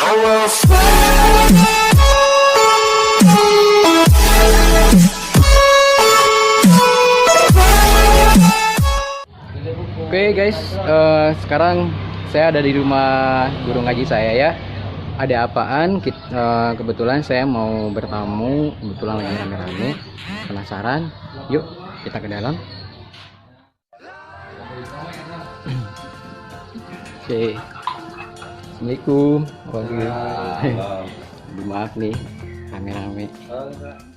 Oke guys, sekarang saya ada di rumah guru ngaji saya ya. Ada apaan? Kebetulan saya mau bertamu, kebetulan lagi rame-rame. Penasaran? Yuk kita ke dalam. Oke, assalamualaikum. Maaf nih, rame-rame.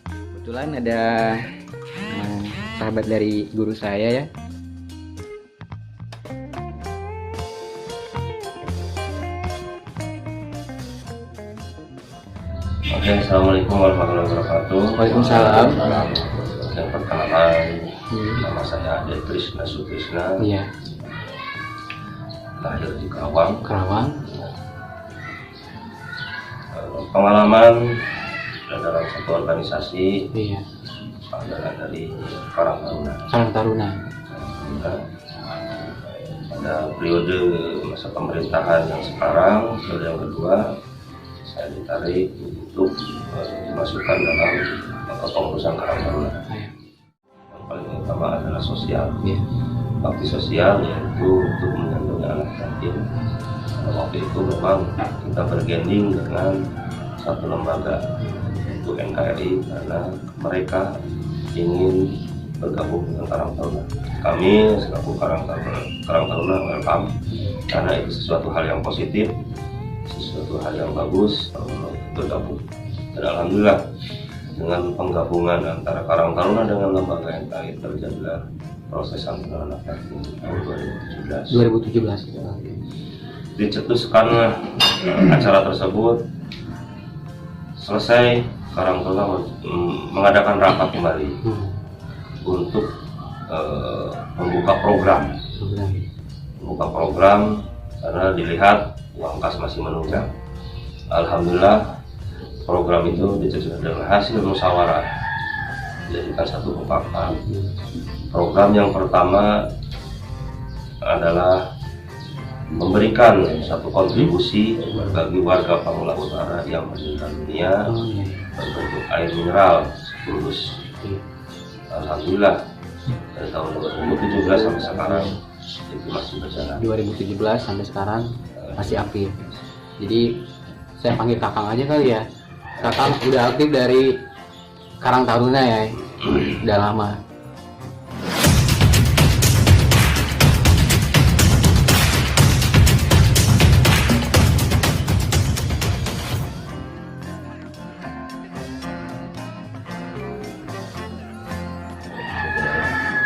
Kebetulan ada sahabat dari guru saya ya. Oke, assalamualaikum warahmatullahi wabarakatuh. Waalaikumsalam. Yang perkenalkan, nama saya Ade Trisna Sutrisna. Iya. Lahir di Karawang. Pengalaman dalam satu organisasi. Iya. Adalah dari Karang Taruna. Pada periode masa pemerintahan yang sekarang, periode yang kedua, saya ditarik untuk dimasukkan dalam kepengurusan Karang Taruna. Yang paling utama adalah sosial. Bakti sosial, yaitu untuk melindungi anak yatim. Waktu itu memang kita bergending dengan satu lembaga, yaitu NKRI, karena mereka ingin bergabung dengan Karang Taruna. Kami selaku Karang Taruna welcome, karena itu sesuatu hal yang positif, sesuatu hal yang bagus bergabung. Dan alhamdulillah dengan penggabungan antara Karang Taruna dengan lembaga NKRI terjadilah proses santunan anak yatim tahun 2017. Dicetuskan acara tersebut, selesai Karang Taruna mengadakan rapat kembali untuk membuka program karena dilihat uang kas masih menunggak. Alhamdulillah program itu dicetuskan dengan hasil musyawarah, dijadikan satu mufakat. Program yang pertama adalah memberikan satu kontribusi bagi warga Pamulang Utara yang meninggal dunia berbentuk air mineral 10 dus. Alhamdulillah dari tahun 2017 sampai sekarang itu masih berjalan. 2017 sampai sekarang masih aktif. Jadi saya panggil Kakang aja kali ya. Kakang udah aktif dari Karang Taruna ya, udah lama.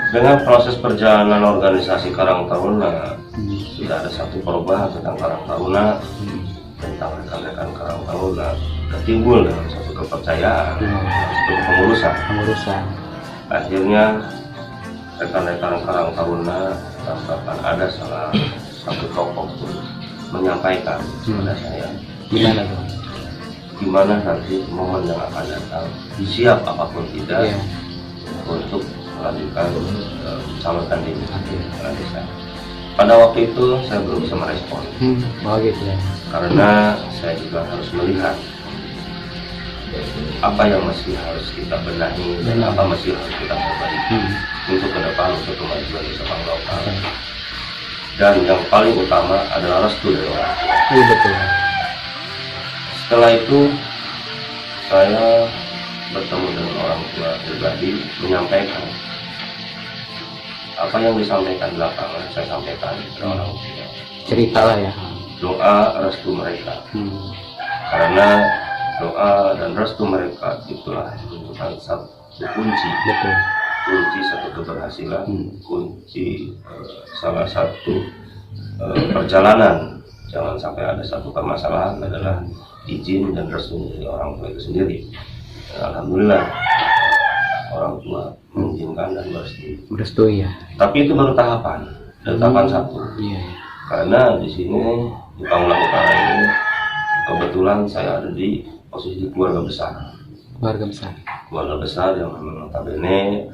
Dengan proses perjalanan organisasi Karang Taruna, sudah ada satu perubahan tentang Karang Taruna, tentang rekan-rekan Karang Taruna, timbul dalam satu kepercayaan, satu pengurusan. Akhirnya rekan-rekan Karang Taruna tanpakan ada salah satu tokoh pun menyampaikan kepada saya, gimana nanti momen yang akan datang, siap apapun tidak untuk melanjutkan calonkan diri saya. Pada waktu itu saya belum bisa merespon, karena saya juga harus melihat apa yang masih harus kita benahi dan apa masih harus kita perbaiki untuk ke depan, untuk kemajuan Nusa Tenggara Utara. Dan yang paling utama adalah restu dari orang tua. Setelah itu saya bertemu dengan orang tua pribadi, menyampaikan apa yang disampaikan di lapangan, saya sampaikan ke orang tua. Cerita lah ya. Doa restu mereka, karena doa dan restu mereka itulah merupakan satu kunci, kunci satu keberhasilan, kunci salah satu perjalanan. Jangan sampai ada satu permasalahan, adalah izin dan restu dari orang tua itu sendiri. Alhamdulillah orang tua mengizinkan dan merestui. Ya. Tapi itu baru tahapan satu. Karena di sini di Pamulang Utara ini kebetulan saya ada di posisi keluarga besar. Keluarga besar yang memang notabene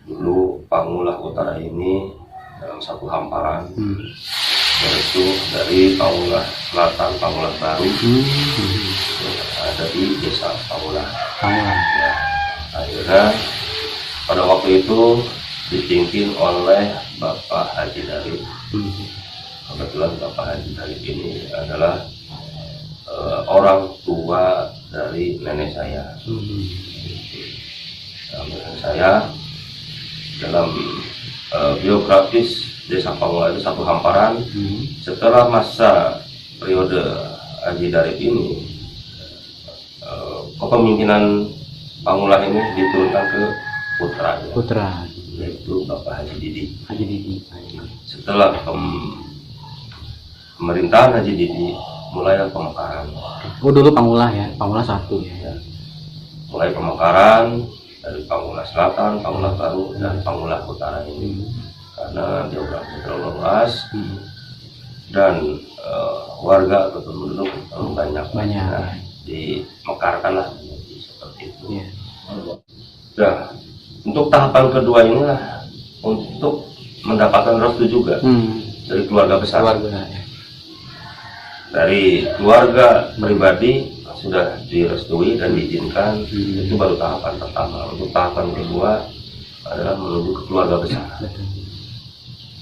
dulu Pamulang Utara ini dalam satu hamparan yaitu dari Pamulah Selatan, Pamulah Baru, ada di desa Pamulah. Ya, akhirnya pada waktu itu dipimpin oleh Bapak Haji Darip. Kebetulan Bapak Haji Darip ini adalah orang tua dari nenek saya. Nenek saya dalam biografis desa Pamulah itu satu hamparan. Setelah masa periode Haji Darip ini, kepemimpinan Pamulah ini diturunkan ke putra, yaitu Bapak Haji Didi. Setelah pemerintahan Haji Didi, mulai pemekaran. Dulu Pamulah ya, Pamulah 1 ya. Mulai pemekaran dari Pamulah Selatan, Pamulah Baru, dan Pamulah Utara ini. Karena geografi terlalu luas dan warga atau penduduk terlalu banyak. Nah, dimekarkanlah seperti itu. Nah, untuk tahapan kedua inilah untuk mendapatkan restu juga dari keluarga besar. Dari keluarga pribadi sudah direstui dan diizinkan, itu baru tahapan pertama. Untuk tahapan kedua adalah menuju ke keluarga besar.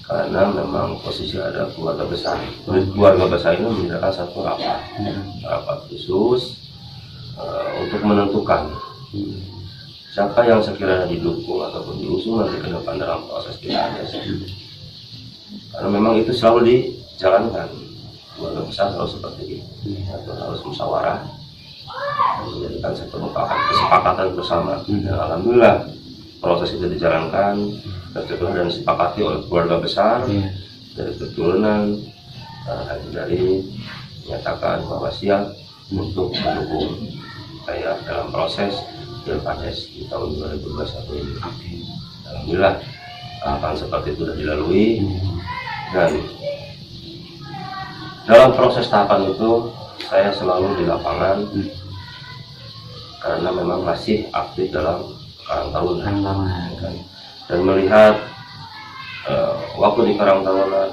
Karena memang posisi ada keluarga besar. Keluarga besar ini menyediakan satu rapat khusus untuk menentukan siapa yang sekiranya didukung ataupun diusung nanti ke depan dalam proses pilkada. Karena memang itu selalu dijalankan. Keluarga besar selalu seperti itu, atau harus musyawarah, menjadikan satu kesepakatan bersama. Dan alhamdulillah proses itu dijalankan dan disepakati oleh keluarga besar dari keturunan Haji Darip menyatakan bahwa siap untuk mendukung saya dalam proses Pilkades di tahun 2021 ini. Alhamdulillah tahapan seperti itu sudah dilalui, dan dalam proses tahapan itu saya selalu di lapangan karena memang masih aktif dalam Karang Taruna, dan melihat waktu di Karang Taruna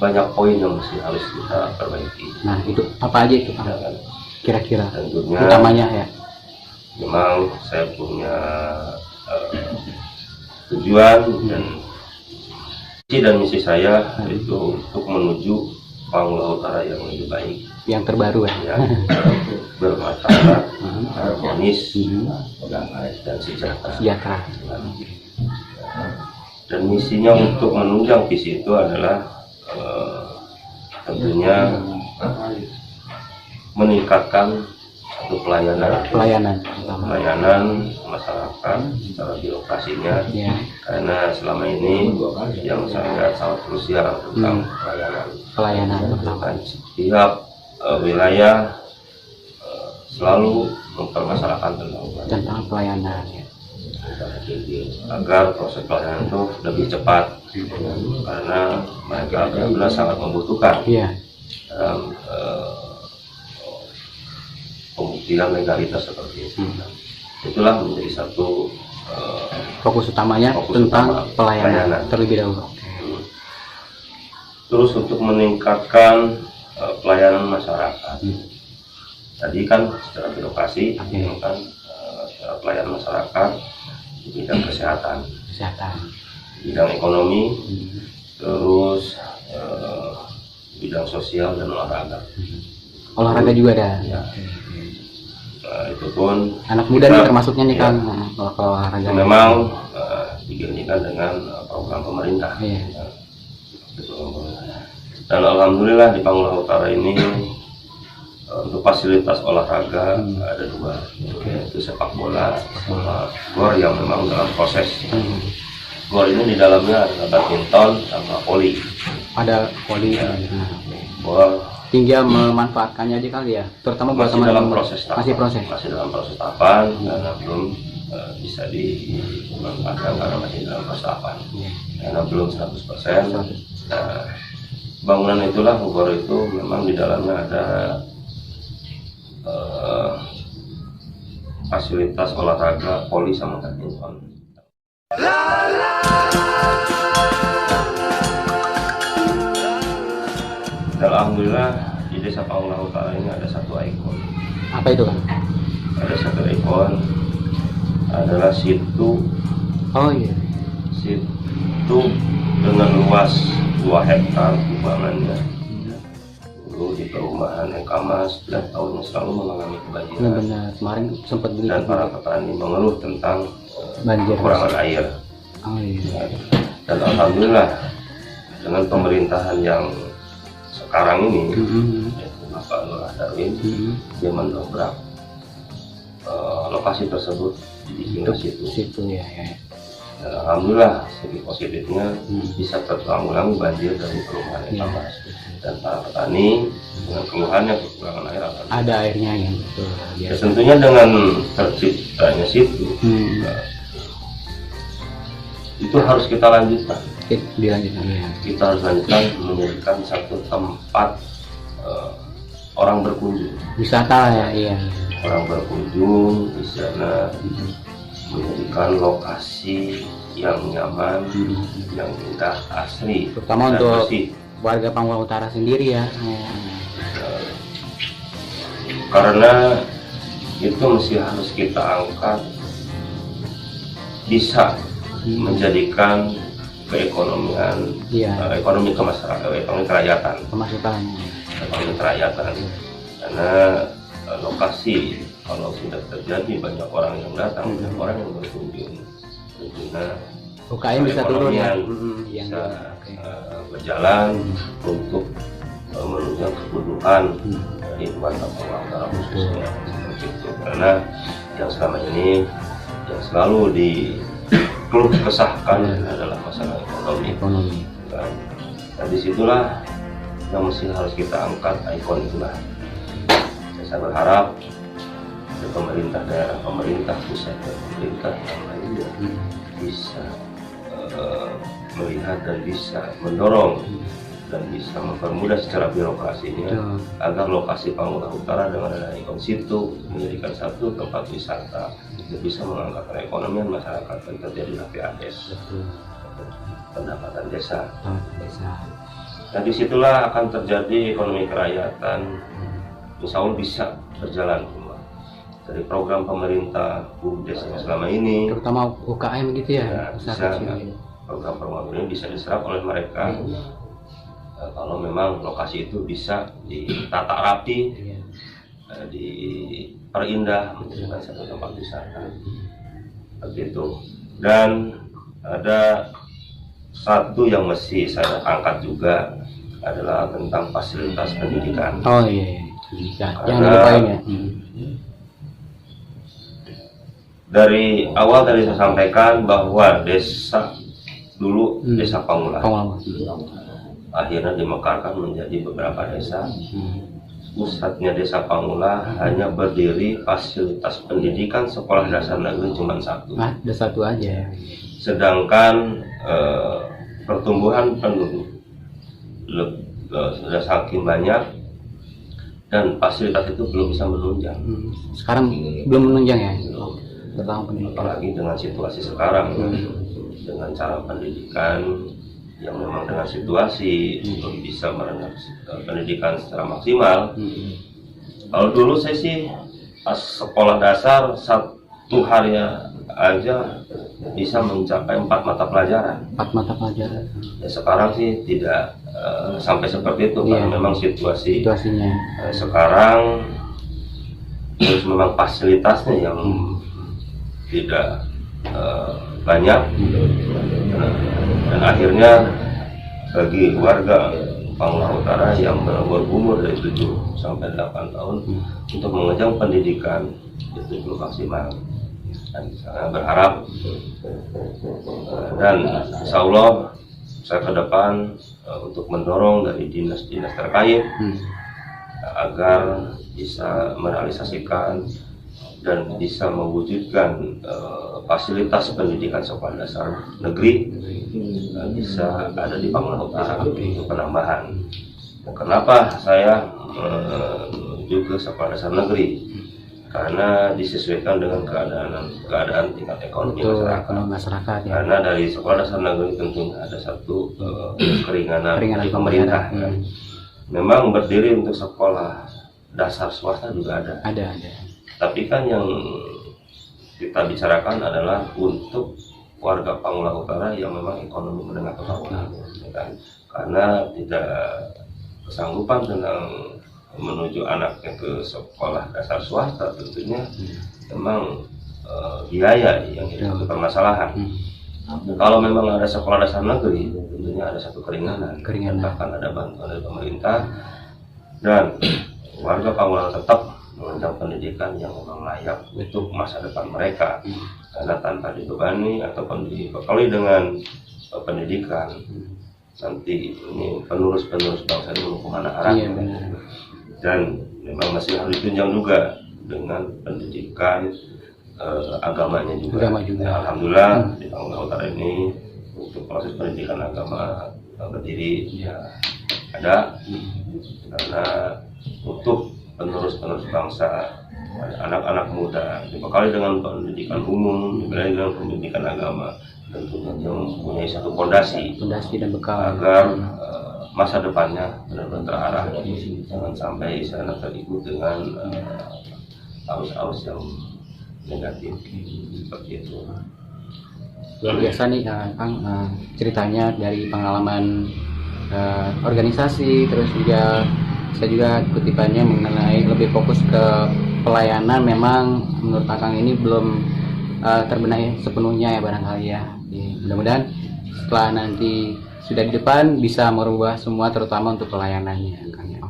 banyak poin yang mesti harus kita perbaiki. Nah, itu apa aja itu Pak? Kira-kira tentunya utamanya ya. Memang saya punya tujuan dan misi saya itu untuk menuju Pamulah Utara yang lebih baik, yang terbaru ya, bermartabat, harmonis, dan sejahtera. Dan misinya untuk menunjang visi itu adalah tentunya meningkatkan satu pelayanan masyarakat secara birokrasinya. Karena selama ini yang saya lihat sangat krusial tentang pelayanan setiap wilayah selalu mempermasalahkan tentang pelayanan agar proses pelayanan itu lebih cepat, karena mereka benar-benar sangat membutuhkan dalam pembuktian legalitas seperti itu. Itulah menjadi satu fokus utamanya tentang pelayanan terlebih dahulu. Terus untuk meningkatkan pelayanan masyarakat, tadi kan secara birokrasi, kan secara pelayanan masyarakat di bidang kesehatan, bidang ekonomi, terus bidang sosial dan olahraga juga ada. Itu pun anak muda nih termasuknya nih kan, kalau olahraga memang digantikan dengan program pemerintah. Dan alhamdulillah di Pamulah Utara ini untuk fasilitas olahraga ada 2, yaitu sepak bola sama gor yang memang dalam proses. Gor ini di dalamnya ada badminton sama voli. Ada voli. Gor tinggal memanfaatkannya aja kali ya, terutama buat masih dalam proses tahapan karena belum bisa dimanfaatkan karena masih dalam proses tahapan, karena belum 100%. Nah, bangunan itulah gor itu memang di dalamnya ada fasilitas olahraga voli sama badminton. Dan alhamdulillah di Desa Pangula Utara ini ada satu ikon. Apa itu Kang? Ada satu ikon adalah situ. Oh iya. Situ dengan luas 2 hektar kubangannya. Dulu di perumahan Ekamas dan tahunnya selalu mengalami kebanjiran. Benar, kemarin sempat beli Dan para petani mengeluh tentang banjir. kekurangan air. Oh iya. Dan alhamdulillah dengan pemerintahan yang sekarang ini, yaitu Bapak Lurah Darwin, dia mendobrak lokasi tersebut dibikin ke situ. Ya. Dan alhamdulillah segi positifnya bisa tertanggulangi banjir dari perumahan Ekamas. Dan para petani dengan keluhannya kekurangan air Ada airnya ya, betul. Ya, tentunya dengan terciptanya situ, itu harus kita lanjutkan. Dilanjutkan ya. Kita harus lanjutkan menjadikan satu tempat orang berkunjung. Wisata ya, iya. Orang berkunjung di sana, menjadikan lokasi yang nyaman, yang indah, asri, terutama dan untuk bersih. Warga Pangula Utara sendiri ya. Karena itu mesti harus kita angkat, bisa menjadikan keekonomian, ekonomi kemasyarakatan, ekonomi kerakyatan, ekonomi kerakyatan. Karena lokasi kalau sudah terjadi banyak orang yang datang, banyak orang yang berkunjung, tentunya UKM bisa turun ya, bisa berjalan untuk menunjang kebutuhan di warga Pangula Utara khususnya seperti itu. Karena yang selama ini yang selalu dikeluh kesahkan adalah masalah ekonomi. Dan disitulah yang mesti harus kita angkat, ikon itulah. Saya berharap pemerintah daerah, pemerintah pusat, dan pemerintah yang lainnya bisa melihat dan bisa mendorong dan bisa mempermudah secara birokrasinya agar lokasi Pangula Utara dengan adanya ikon situ menjadikan satu tempat wisata itu bisa mengangkat perekonomian masyarakat dan terjadilah PADES, pendapatan desa. Dan disitulah akan terjadi ekonomi kerakyatan, insya Allah bisa berjalan dari program pemerintah BUMDes yang selama ini, terutama UKM gitu ya, bisa program-program ini bisa diserap oleh mereka. Kalau memang lokasi itu bisa ditata rapi, diperindah menjadi satu tempat wisata seperti itu. Dan ada satu yang mesti saya angkat juga adalah tentang fasilitas pendidikan. Oh iya, jangan dilupain ya. Dari awal tadi saya sampaikan bahwa desa dulu Desa Pangula akhirnya dimekarkan menjadi beberapa desa. Pusatnya Desa Pangula hanya berdiri fasilitas pendidikan sekolah dasar negeri cuma satu. Ada satu aja. Sedangkan pertumbuhan penduduk sudah saking banyak dan fasilitas itu belum bisa menunjang. Sekarang belum menunjang ya. Apalagi dengan situasi sekarang, dengan cara pendidikan yang memang dengan situasi untuk bisa merendah pendidikan secara maksimal. Kalau dulu saya sih pas sekolah dasar satu hari aja bisa mencapai 4 mata pelajaran. 4 mata pelajaran. Ya sekarang sih tidak sampai seperti itu karena memang situasinya sekarang terus memang fasilitasnya yang tidak banyak, dan akhirnya bagi warga Pangula Utara yang berumur dari 7 sampai 8 tahun untuk mengejar pendidikan itu belum maksimal. Dan saya berharap dan insya Allah saya ke depan untuk mendorong dari dinas-dinas terkait agar bisa merealisasikan dan bisa mewujudkan fasilitas pendidikan sekolah dasar negeri bisa ada di Pangula Utara untuk penambahan. Kenapa saya menuju ke sekolah dasar negeri? Karena disesuaikan dengan keadaan tingkat ekonomi masyarakat. Ya. Karena dari sekolah dasar negeri tentunya ada satu keringanan dari pemerintah. memang berdiri untuk sekolah dasar swasta juga ada. Ada. Tapi kan yang kita bicarakan adalah untuk warga Pamulang Utara yang memang ekonomi menengah ke bawah, ya kan? Karena tidak kesanggupan tentang menuju anaknya ke sekolah dasar swasta, tentunya memang biaya yang jadi satu permasalahan. Kalau memang ada sekolah dasar negeri, tentunya ada satu keringanan. Bahkan ada bantuan dari pemerintah dan warga Pamulang tetap mengenyam pendidikan yang memang layak untuk masa depan mereka. Karena tanpa dibebani ataupun dibekali dengan pendidikan, nanti ini penerus bangsa ini mau kemana arahnya. Dan memang masih harus ditunjang juga dengan pendidikan agamanya juga. Ya, alhamdulillah di Pamulang Utara ini untuk proses pendidikan agama berdiri ya ada, karena untuk penerus bangsa, anak-anak muda dibekali dengan pendidikan umum, dibekali dengan pendidikan agama, tentunya dia mempunyai satu fondasi dan bekal agar masa depannya benar-benar terarah. Jangan sampai sana terikut dengan arus-arus yang negatif seperti itu. Luar biasa nih Kang, ceritanya dari pengalaman organisasi, terus juga saya juga kutipannya mengenai lebih fokus ke pelayanan. Memang menurut Kang ini belum terbenahi sepenuhnya ya barangkali ya. Mudah-mudahan setelah nanti sudah di depan bisa merubah semua, terutama untuk pelayanannya Kang ya.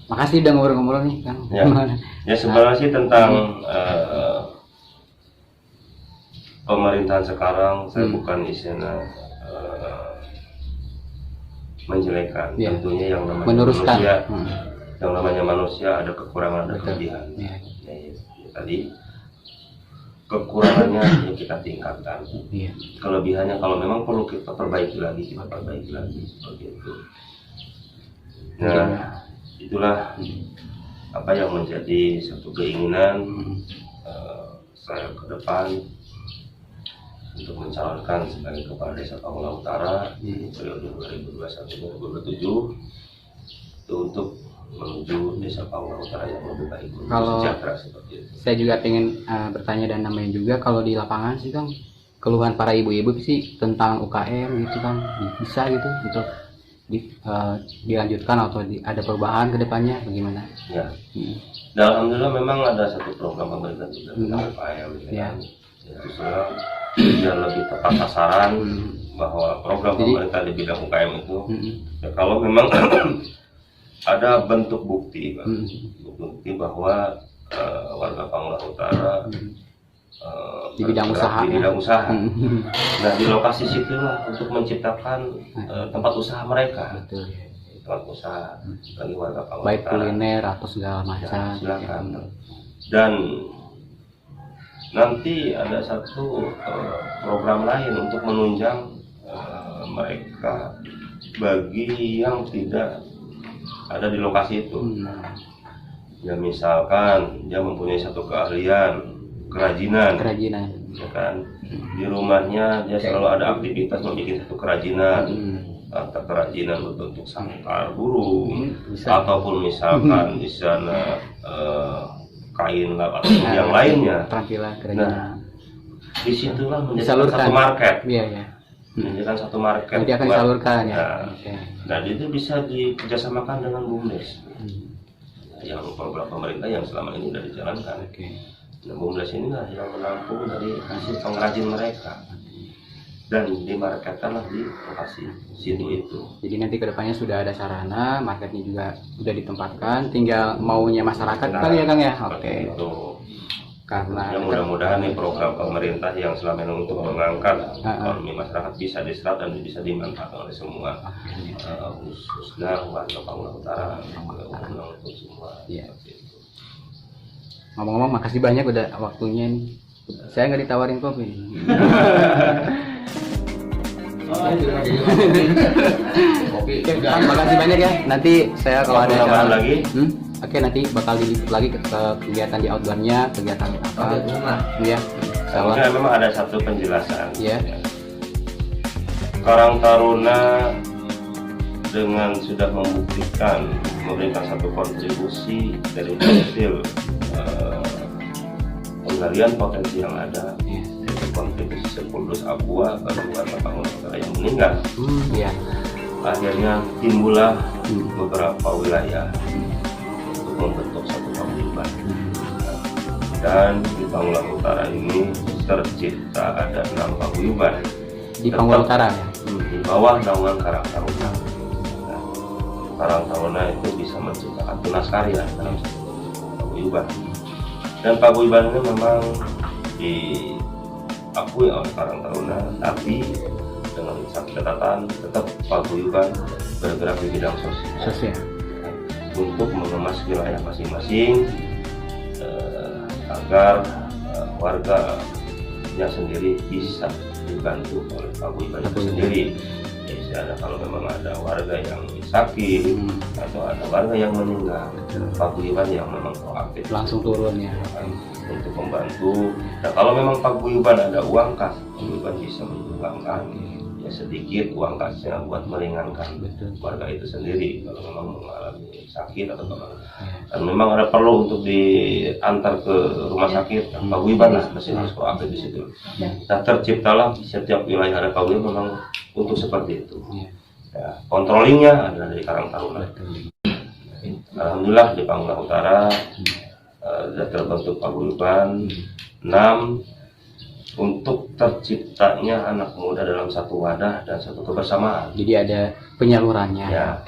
Makasih udah ngobrol-ngobrol nih Kang. Ya sebenarnya sih tentang pemerintahan sekarang saya bukan isinya menjelekan. Tentunya yang namanya manusia, yang namanya manusia ada kekurangan, ada kelebihan. Tadi kekurangannya kita tingkatkan, kelebihannya kalau memang perlu kita perbaiki lagi, kita perbaiki lagi seperti itu. Nah, itulah apa yang menjadi satu keinginan saya ke depan untuk mencalonkan sebagai Kepala Desa Pamulang Utara di periode 2021-2027 untuk menuju Desa Pamulang Utara yang lebih baik, kalau sejahtera seperti itu. Saya juga ingin bertanya dan namanya juga, kalau di lapangan sih Kang, keluhan para ibu-ibu sih tentang UKM gitu Kang, bisa gitu untuk dilanjutkan atau ada perubahan ke depannya bagaimana? Ya. Dan alhamdulillah memang ada satu program pemerintah juga tentang UKM itu sudah lebih tepat sasaran bahwa program pemerintah di bidang UKM itu ya, kalau memang ada bentuk bukti bahwa warga Pamulang Utara di bidang usaha. Nah, di lokasi situ lah untuk menciptakan tempat usaha mereka. Betul. Tempat usaha bagi warga Pamulang baik Utara. kuliner atau segala macam. Ya, silakan. Dan nanti ada satu program lain untuk menunjang mereka bagi yang tidak ada di lokasi itu. Ya misalkan dia mempunyai satu keahlian kerajinan, ya kan, di rumahnya dia selalu ada aktivitas membuat satu kerajinan, atau kerajinan berbentuk sangkar burung, ataupun misalkan di sana kain atau yang lainnya. Nah, disitulah menjadi satu market. Menjadikan satu market. Nanti akan disalurkan ya. Dan itu bisa dikerjasamakan dengan BUMDes. Yang program pemerintah yang selama ini sudah dijalankan. Nah, BUMDes inilah yang menampung dari hasil pengrajin mereka dan dimarketkanlah di lokasi situ itu. Jadi nanti kedepannya sudah ada sarana, marketnya juga sudah ditempatkan, tinggal maunya masyarakat kali ya Kang ya. Itu. Karena ya, mudah-mudahan nih program pemerintah yang selama ini untuk mengangkat ekonomi masyarakat bisa diserap dan bisa dimanfaatkan oleh semua, khususnya warga Pamulang Utara, untuk semua. Ngomong-ngomong, makasih banyak udah waktunya nih. Saya nggak ditawarin kopi. Makasih banyak ya. Nanti saya kalau ada tambahan lagi. Oke, nanti bakal diliput lagi ke kegiatan di outdoornya, kegiatan apa? Ya. Soalnya memang ada satu penjelasan. Ya. Karang Taruna dengan sudah memberikan satu kontribusi dari hasil penggalian potensi yang ada, yaitu kontribusi Sepuldus Abua pada warga Pangulah yang meninggal. Akhirnya timbullah beberapa wilayah untuk membentuk satu paguyuban. Dan di Pangulah Utara ini tercipta ada 6 paguyuban Di Pangulah Utara ya? Di bawah naungan Karang Taruna. Karang Taruna itu bisa menciptakan tunas karya dalam satu paguyuban. Dan paguyuban ini memang diakui oleh Karang Taruna, tapi dengan satu catatan, tetap paguyuban bergerak di bidang sosial untuk mengemas wilayah masing-masing agar warganya sendiri bisa dibantu oleh paguyuban itu sendiri. Misalnya kalau memang ada warga yang sakit atau ada warga yang meninggal, paguyuban yang memang proaktif Langsung turun ya? Untuk membantu. Nah, kalau memang paguyuban ada uang kas, paguyuban bisa menyumbangkan ya sedikit uang kasnya buat meringankan warga itu sendiri kalau memang mengalami sakit atau apa. Dan memang ada perlu untuk diantar ke rumah sakit, paguyuban lah masih harus proaktif di situ. Nah, terciptalah setiap wilayah ada paguyuban memang untuk seperti itu. Ya, controllingnya adalah dari Karang Taruna. Alhamdulillah di Pangulah Utara sudah terbentuk paguyuban 6 untuk terciptanya anak muda dalam satu wadah dan satu kebersamaan. Jadi ada penyalurannya. Ya,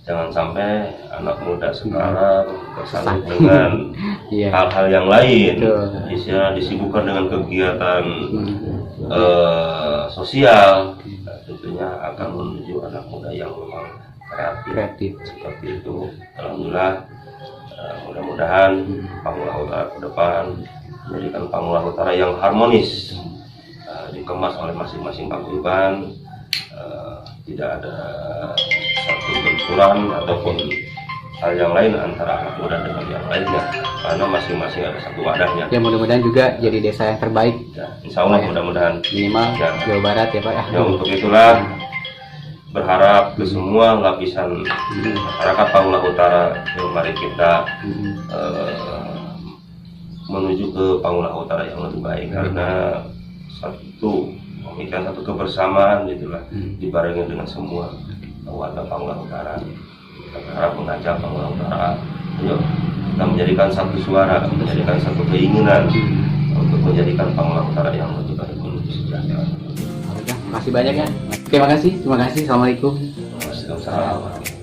jangan sampai anak muda sekarang tersandung dengan hal-hal yang lain. Istilah disibukkan dengan kegiatan sosial. Nah, tentunya akan menuju anak muda yang memang kreatif. Seperti itu. Alhamdulillah, mudah-mudahan Pangulah Utara ke depan menjadikan Pangulah Utara yang harmonis, dikemas oleh masing-masing paguyuban, tidak ada satu benturan ataupun hal yang lain antara anak muda dengan yang lainnya, karena masing-masing ada satu wadahnya. Ya mudah-mudahan juga jadi desa yang terbaik. Ya, insya Allah mudah-mudahan minimal ya, Jawa Barat ya Pak. Ya, untuk itulah berharap ke semua lapisan masyarakat Pangulah Utara, mari kita menuju ke Pangulah Utara yang lebih baik, karena satu memikirkan satu kebersamaan itulah dibarengi dengan semua warga Pangulah Utara. Kita berharap mengajak Pangulah Utara, yuk kita menjadikan satu suara, menjadikan satu keinginan untuk menjadikan Pangulah Utara yang lebih baik, lebih sejahtera. Terima kasih banyak ya. Terima kasih. Assalamualaikum. Waalaikumsalam.